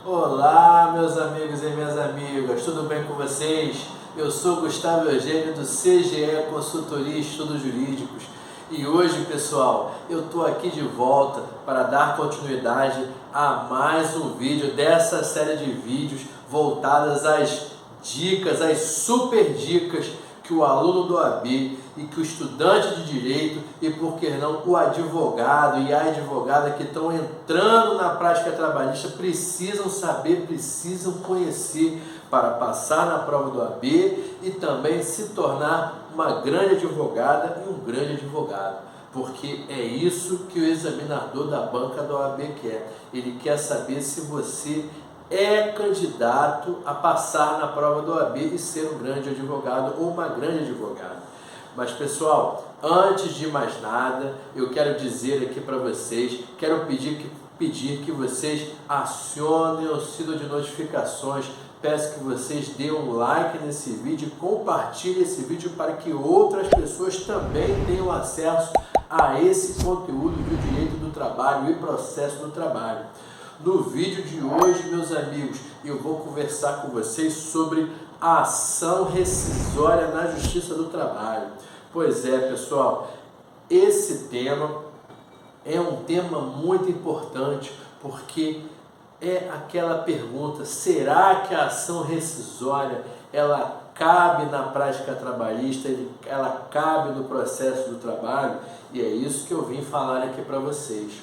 Olá, meus amigos e minhas amigas, tudo bem com vocês? Eu sou Gustavo Eugênio do CGE Consultoria e Estudos Jurídicos e hoje, pessoal, eu estou aqui de volta para dar continuidade a mais um vídeo dessa série de vídeos voltadas às dicas, às super dicas que o aluno do OAB e que o estudante de direito e, por que não, o advogado e a advogada que estão entrando na prática trabalhista precisam saber, precisam conhecer para passar na prova do OAB e também se tornar uma grande advogada e um grande advogado. Porque é isso que o examinador da banca da OAB quer. Ele quer saber se você é candidato a passar na prova do OAB e ser um grande advogado ou uma grande advogada. Mas, pessoal, antes de mais nada, eu quero dizer aqui para vocês, quero pedir que vocês acionem o sino de notificações. Peço que vocês dêem um like nesse vídeo e compartilhem esse vídeo para que outras pessoas também tenham acesso a esse conteúdo do direito do trabalho e processo do trabalho. No vídeo de hoje, meus amigos, eu vou conversar com vocês sobre a ação rescisória na Justiça do Trabalho. Pois é, pessoal, esse tema é um tema muito importante porque é aquela pergunta: será que a ação rescisória ela cabe na prática trabalhista, ela cabe no processo do trabalho? E é isso que eu vim falar aqui para vocês.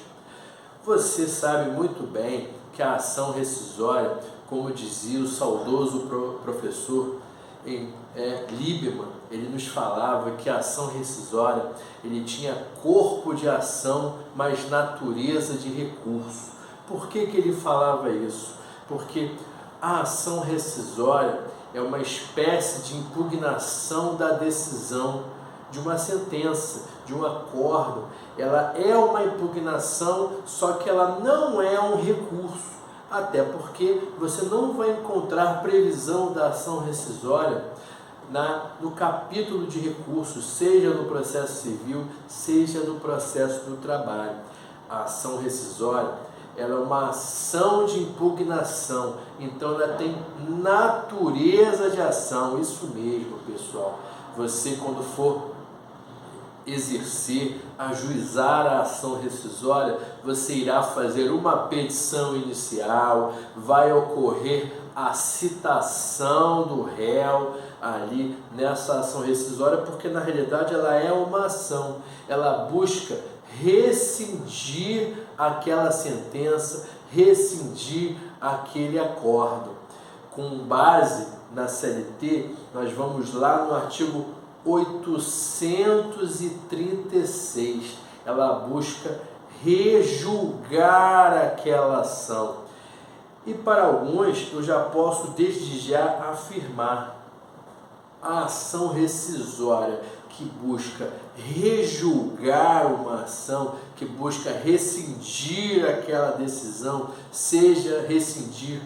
Você sabe muito bem que a ação rescisória, como dizia o saudoso professor Lieberman, ele nos falava que a ação rescisória ele tinha corpo de ação, mas natureza de recurso. Por que ele falava isso? Porque a ação rescisória é uma espécie de impugnação da decisão, de uma sentença, de um acórdão. Ela é uma impugnação, só que ela não é um recurso, até porque você não vai encontrar previsão da ação rescisória no capítulo de recursos, seja no processo civil, seja no processo do trabalho. A ação rescisória ela é uma ação de impugnação, então ela tem natureza de ação. Isso mesmo, pessoal. Você, quando for exercer, ajuizar a ação rescisória, você irá fazer uma petição inicial, vai ocorrer a citação do réu ali nessa ação rescisória, porque na realidade ela é uma ação, ela busca rescindir aquela sentença, rescindir aquele acórdão. Com base na CLT, nós vamos lá no artigo 836, ela busca rejulgar aquela ação. E para alguns, eu já posso desde já afirmar, a ação rescisória que busca rejulgar uma ação, que busca rescindir aquela decisão, seja rescindir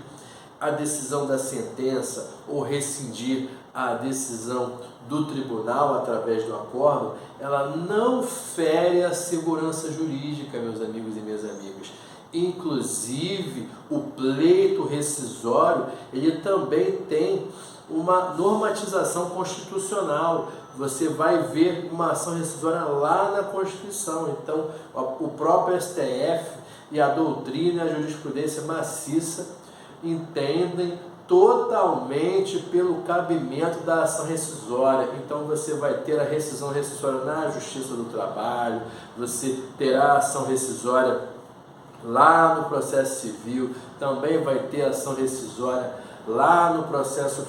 a decisão da sentença ou rescindir a decisão do tribunal através do acórdão, ela não fere a segurança jurídica, meus amigos e minhas amigas. Inclusive, o pleito rescisório, ele também tem uma normatização constitucional. Você vai ver uma ação rescisória lá na Constituição. Então, o próprio STF e a doutrina e a jurisprudência maciça entendem totalmente pelo cabimento da ação rescisória. Então você vai ter a rescisão rescisória na Justiça do Trabalho, você terá a ação rescisória lá no processo civil, também vai ter a ação rescisória lá no processo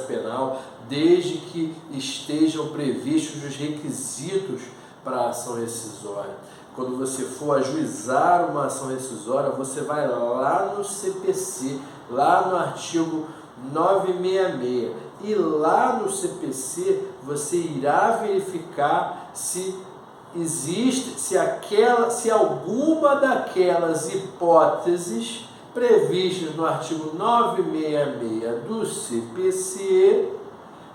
penal, desde que estejam previstos os requisitos para a ação rescisória. Quando você for ajuizar uma ação rescisória, você vai lá no CPC, lá no artigo 966, e lá no CPC você irá verificar se existe, se alguma daquelas hipóteses previstas no artigo 966 do CPC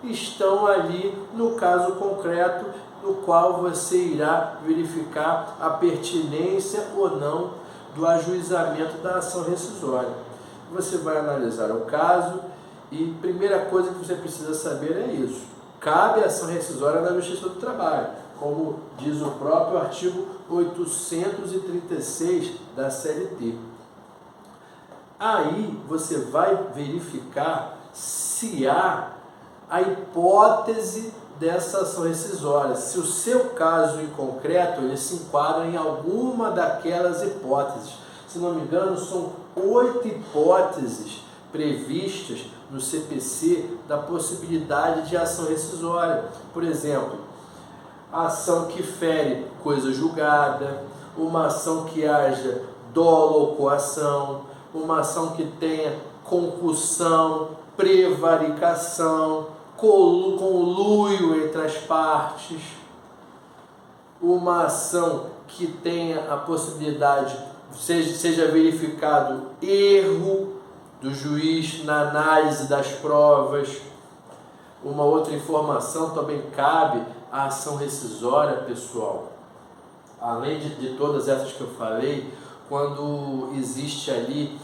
estão ali no caso concreto, no qual você irá verificar a pertinência ou não do ajuizamento da ação rescisória. Você vai analisar o caso e a primeira coisa que você precisa saber é isso. Cabe a ação rescisória na Justiça do Trabalho, como diz o próprio artigo 836 da CLT. Aí você vai verificar se há a hipótese dessa ação rescisória, se o seu caso em concreto ele se enquadra em alguma daquelas hipóteses. Se não me engano, são 8 hipóteses previstas no CPC da possibilidade de ação rescisória. Por exemplo, a ação que fere coisa julgada, uma ação que haja dolo ou coação, uma ação que tenha concussão, prevaricação, conluio entre as partes, uma ação que tenha a possibilidade, seja verificado erro do juiz na análise das provas. Uma outra informação também cabe à ação rescisória, pessoal. Além de todas essas que eu falei, quando existe ali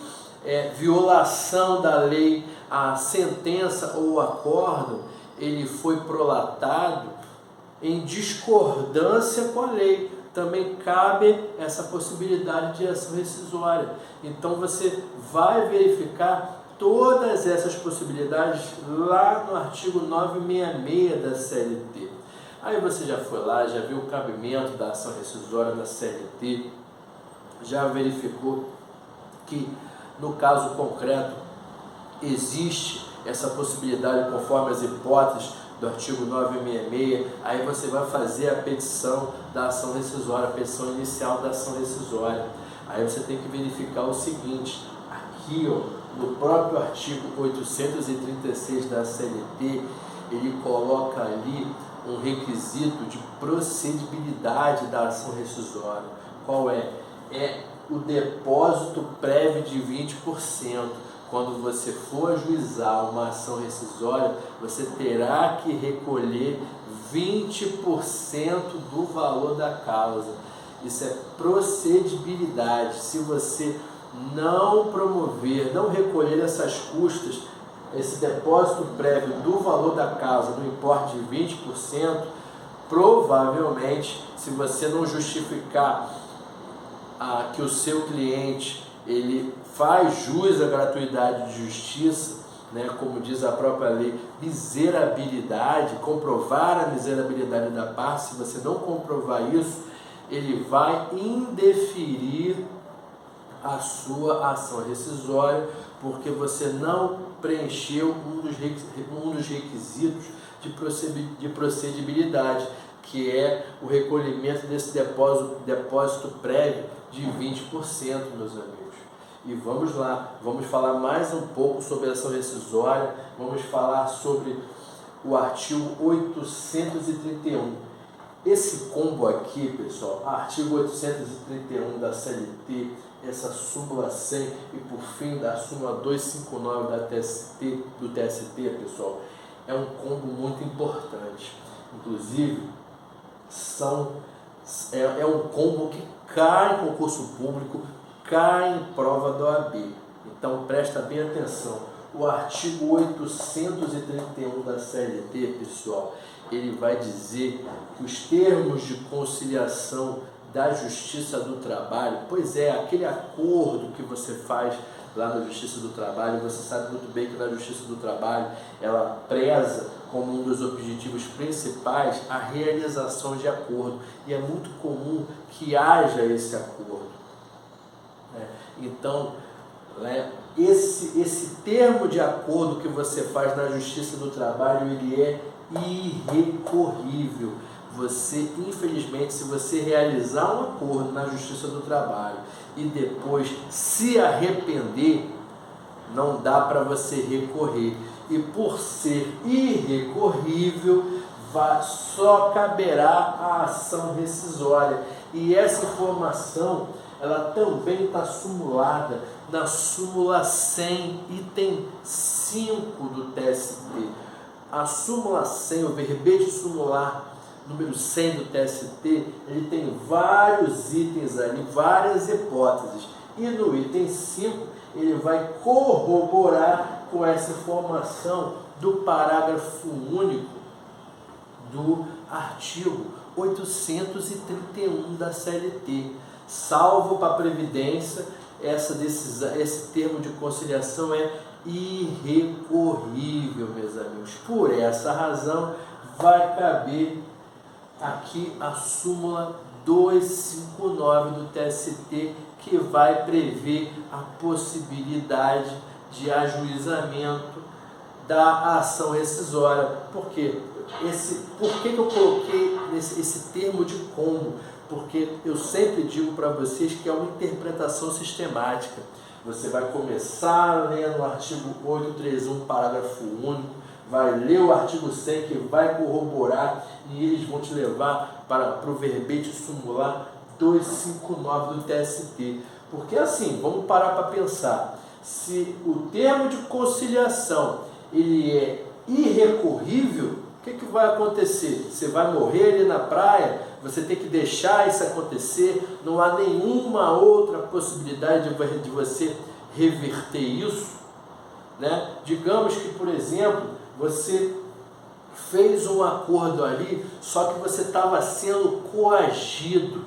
violação da lei, a sentença ou o acórdão, ele foi prolatado em discordância com a lei. Também cabe essa possibilidade de ação rescisória. Então você vai verificar todas essas possibilidades lá no artigo 966 da CLT. Aí você já foi lá, já viu o cabimento da ação rescisória da CLT, já verificou que no caso concreto existe essa possibilidade conforme as hipóteses do artigo 966, aí você vai fazer a petição da ação rescisória, a petição inicial da ação rescisória. Aí você tem que verificar o seguinte, aqui no próprio artigo 836 da CLT, ele coloca ali um requisito de procedibilidade da ação rescisória. Qual é? É o depósito prévio de 20%. Quando você for ajuizar uma ação rescisória, você terá que recolher 20% do valor da causa. Isso é procedibilidade. Se você não promover, não recolher essas custas, esse depósito prévio do valor da causa no importe de 20%, provavelmente, se você não justificar que o seu cliente ele faz jus à gratuidade de justiça, né, como diz a própria lei, miserabilidade, comprovar a miserabilidade da parte, se você não comprovar isso, ele vai indeferir a sua ação rescisória, porque você não preencheu um dos requisitos de procedibilidade, que é o recolhimento desse depósito prévio de 20%, meus amigos. E vamos lá, vamos falar mais um pouco sobre a ação rescisória, vamos falar sobre o artigo 831. Esse combo aqui, pessoal, artigo 831 da CLT, essa súmula 100 e por fim da súmula 259 do TST, pessoal, é um combo muito importante. Inclusive, é um combo que cai em concurso público, cai em prova da OAB. Então presta bem atenção. O artigo 831 da CLT, pessoal, ele vai dizer que os termos de conciliação da Justiça do Trabalho, pois é, aquele acordo que você faz lá na Justiça do Trabalho, você sabe muito bem que na Justiça do Trabalho ela preza como um dos objetivos principais a realização de acordo, e é muito comum que haja esse acordo. Então, esse termo de acordo que você faz na Justiça do Trabalho, ele é irrecorrível. Você, infelizmente, se você realizar um acordo na Justiça do Trabalho e depois se arrepender, não dá para você recorrer. E por ser irrecorrível, só caberá a ação rescisória. E essa informação, ela também está sumulada na súmula 100, item 5 do TST. A súmula 100, o verbete sumular número 100 do TST, ele tem vários itens ali, várias hipóteses. E no item 5, ele vai corroborar com essa informação do parágrafo único do artigo 831 da CLT. Salvo para a Previdência, esse termo de conciliação é irrecorrível, meus amigos. Por essa razão, vai caber aqui a súmula 259 do TST, que vai prever a possibilidade de ajuizamento da ação rescisória. Por quê? Por que eu coloquei esse termo de como? Porque eu sempre digo para vocês que é uma interpretação sistemática. Você vai começar lendo o artigo 831, parágrafo único, vai ler o artigo 100, que vai corroborar, e eles vão te levar para o verbete sumular 259 do TST. Porque assim, vamos parar para pensar, se o termo de conciliação ele é irrecorrível, o que vai acontecer? Você vai morrer ali na praia, você tem que deixar isso acontecer, não há nenhuma outra possibilidade de você reverter isso, né? Digamos que, por exemplo, você fez um acordo ali, só que você estava sendo coagido,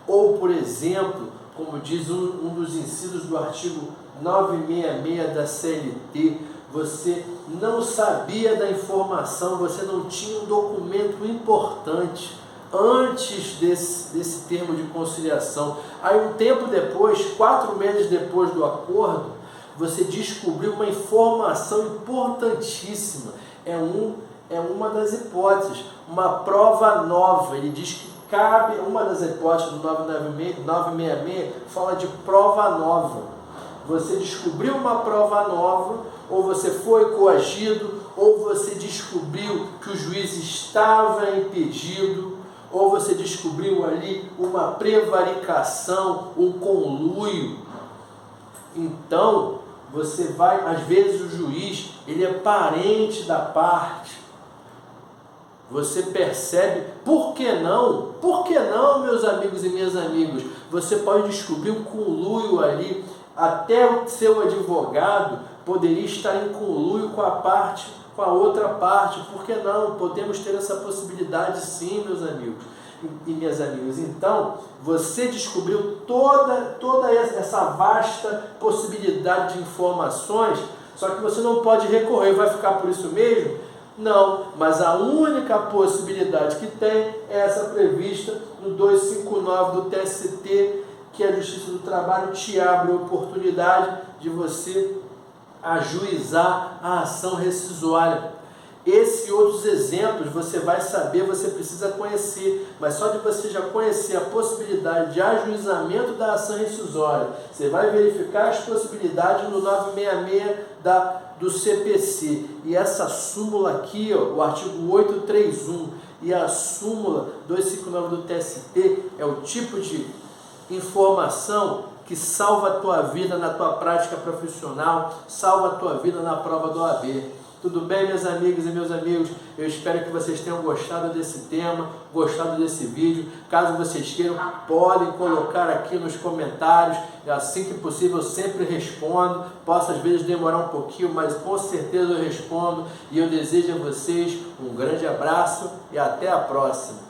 ou, por exemplo, como diz um dos incisos do artigo 966 da CLT, você não sabia da informação, você não tinha um documento importante antes desse termo de conciliação. Aí um tempo depois, 4 meses depois do acordo, você descobriu uma informação importantíssima. É uma das hipóteses, uma prova nova. Ele diz que cabe, uma das hipóteses do 966 fala de prova nova. Você descobriu uma prova nova, ou você foi coagido, ou você descobriu que o juiz estava impedido, ou você descobriu ali uma prevaricação, um conluio. Então, você vai, às vezes o juiz, ele é parente da parte. Você percebe, por que não? Por que não, meus amigos e minhas amigas? Você pode descobrir um conluio ali, até o seu advogado poderia estar em conluio com a outra parte. Por que não? Podemos ter essa possibilidade sim, meus amigos e minhas amigas. Então, você descobriu toda essa vasta possibilidade de informações, só que você não pode recorrer. Vai ficar por isso mesmo? Não, mas a única possibilidade que tem é essa prevista no 259 do TST, que a Justiça do Trabalho te abre a oportunidade de você ajuizar a ação rescisória. Esses e outros exemplos você vai saber, você precisa conhecer, mas só de você já conhecer a possibilidade de ajuizamento da ação rescisória, você vai verificar as possibilidades no 966 do CPC. E essa súmula aqui, ó, o artigo 831 e a súmula 259 do TST, é o tipo de informação que salva a tua vida na tua prática profissional, salva a tua vida na prova do OAB. Tudo bem, minhas amigas e meus amigos? Eu espero que vocês tenham gostado desse tema, gostado desse vídeo. Caso vocês queiram, podem colocar aqui nos comentários. Assim que possível, eu sempre respondo. Posso às vezes demorar um pouquinho, mas com certeza eu respondo. E eu desejo a vocês um grande abraço e até a próxima.